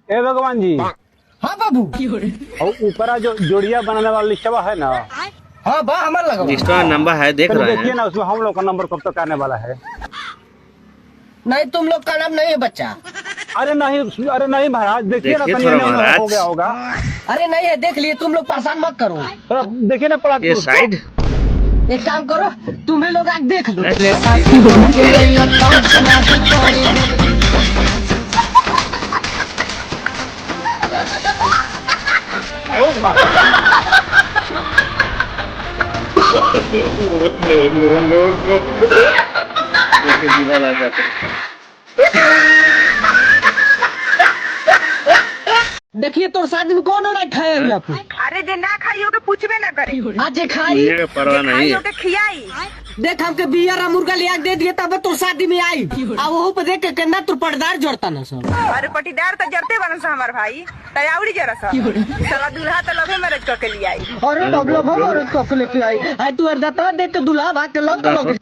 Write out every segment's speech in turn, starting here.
ए भगवान जी। हाँ बाबू। और ऊपर जो जोड़िया बनाने वाला लिस्टवा है ना। हाँ बा हमारा लगा लिस्टवा नंबर है, देख रहे हैं। देखिए ना उसमें हम लोग का नंबर कब तक आने वाला है। नहीं तुम लोग का नाम नहीं है बच्चा। अरे नहीं महाराज, देखिए ना देखिए थोड़ा महाराज। हो गया होगा। अरे नहीं है, देख लिए, तुम लोग परेशान मत करो। थोड़ा देखिए ना पड़ा ये साइड एक काम करो, तुम्हें लोग आज देख लो। देखिए तो शादी में कौन और खाए हैं आप? अरे जे ना खाइयो के पूछबे ना करी। आज जे खाई ये परवाह नहीं खाइयो है। के खियाई। देख हमके बियर मुर्गा लिया दे दिए तब तो शादी में आई। अब वो पे देख के कन्ना तू पर्दार जोड़ता ना सब। अरे पटीदार तो जरते बनन सा हमार भाई। तयाउड़ी जरा सा। साला दूल्हा तो लवे मैरिज करके ले आई। अरे डबलो भर और कफ लेके आई। आई तू अर्धा दे के दूल्हा भाग के लग लग।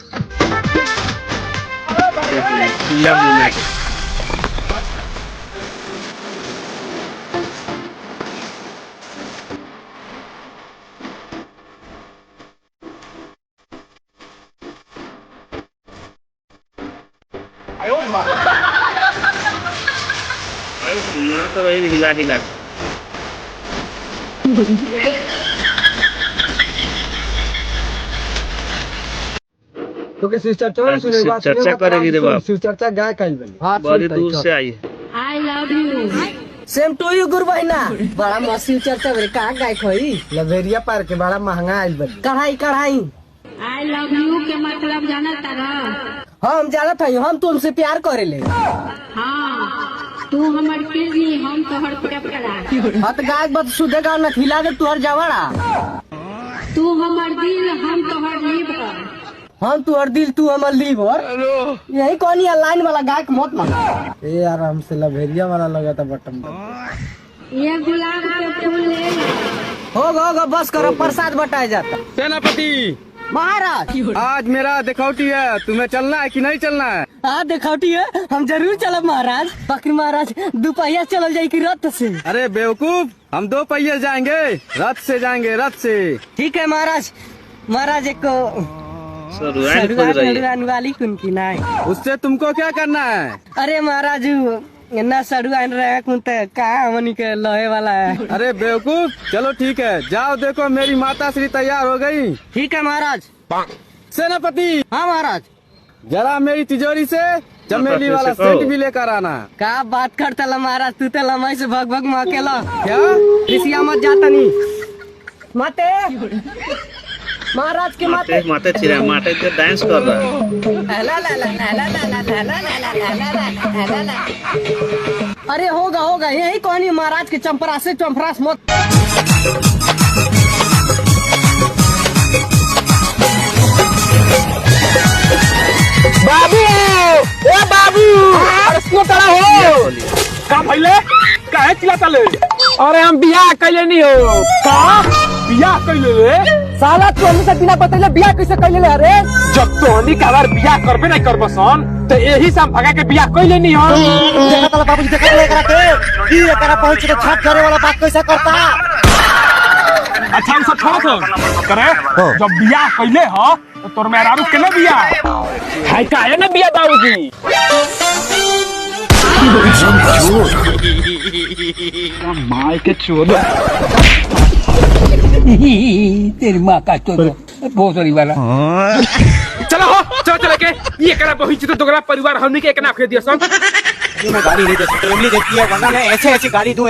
तो वही हिला हिला तो के शिव चर्चा सुने बात चर्चा करेगी रे बाप। शिव चर्चा गाय कल बनी। हाँ बड़ी दूर से आई है। I love you. Same to you गुरु बहिना। बड़ा मस्त चर्चा मेरे कहाँ गाय खोई। लवेरिया पार के बड़ा महंगा आयल बनी। कढ़ाई कढ़ाई। I love you के मतलब जाना तारा। हम जानत हई, हम तुमसे प्यार करेले। हाँ, तू हमार किडनी, हम तोहर फेफड़ा। हाँ तो गाय बत सुधे गाँव न खिला दे तुहर जवाड़ा। तू हमार दिल, हम तोहर लीवर। हम तुहर दिल तू हमर लीवर। यही कौन ये लाइन वाला गाय के मत मांगा। ए यार हमसे लवेरिया वाला लगा था बटन। ये गुलाब के फूल ले लो। होगा बस करो, प्रसाद बटाया जाता। सेनापति महाराज आज मेरा दिखौटी है, तुम्हें चलना है कि नहीं चलना है? हाँ दिखौटी है, हम जरूर चलब महाराज। बाकी महाराज दोपहिया चल जाए की रथ से? अरे बेवकूफ, हम 2 पहिए जाएंगे, रथ से जाएंगे, रथ से। ठीक है महाराज। महाराज एक सरुआन खोज रही है। सड़ुआन वाली कुनकी नाय। उससे तुमको क्या करना है? अरे महाराज ना सड़ुआन रहे कुन त कहा हमनी के लोहे वाला है। अरे बेवकूफ, चलो ठीक है, जाओ देखो मेरी माता श्री तैयार हो गई। ठीक है महाराज। सेनापति हाँ महाराज। जरा मेरी तिजोरी से चमेली वाला सेट भी लेकर आना। का बात करता ला महाराज, तू तो लमाई से भग भग में अकेला। क्या ऋषिया मत जाता नहीं माते। महाराज के माते माते चिरा माते तो डांस कर रहा है। अरे होगा यही कहानी महाराज के चंपरा से चंपरास मत। बाबू ओ बाबू, अरे सुनो तड़ा हो का भइले, काहे चिल्लाता ले? अरे हम बियाह कैले नहीं हो। का बियाह कैले रे? साला तू हमसे बिना बतैले बियाह कैसे कैले ले? अरे जब तोहनी का बार बियाह करबे नहीं करबसन तो यही से हम भगा के बियाह कैले नहीं हो। देखा तला बाबूजी, देखा तला एकरा के ई एकरा पहुंच के छाप करे वाला बात कैसे करता? अच्छा हम सब छोड़ करे, जब बियाह कैले हो तो तोर मेहरारू केले बियाह है काहे ना बियाह बाबूजी? माय के चोद तेरी माँ का तो बहुत बड़ी वाला। चलो के ये करा पहुंची तो दोगला परिवार हमनी के एक ना फेर दिया सब। गाड़ी नहीं दे सकते, ऐसे गाड़ी दूं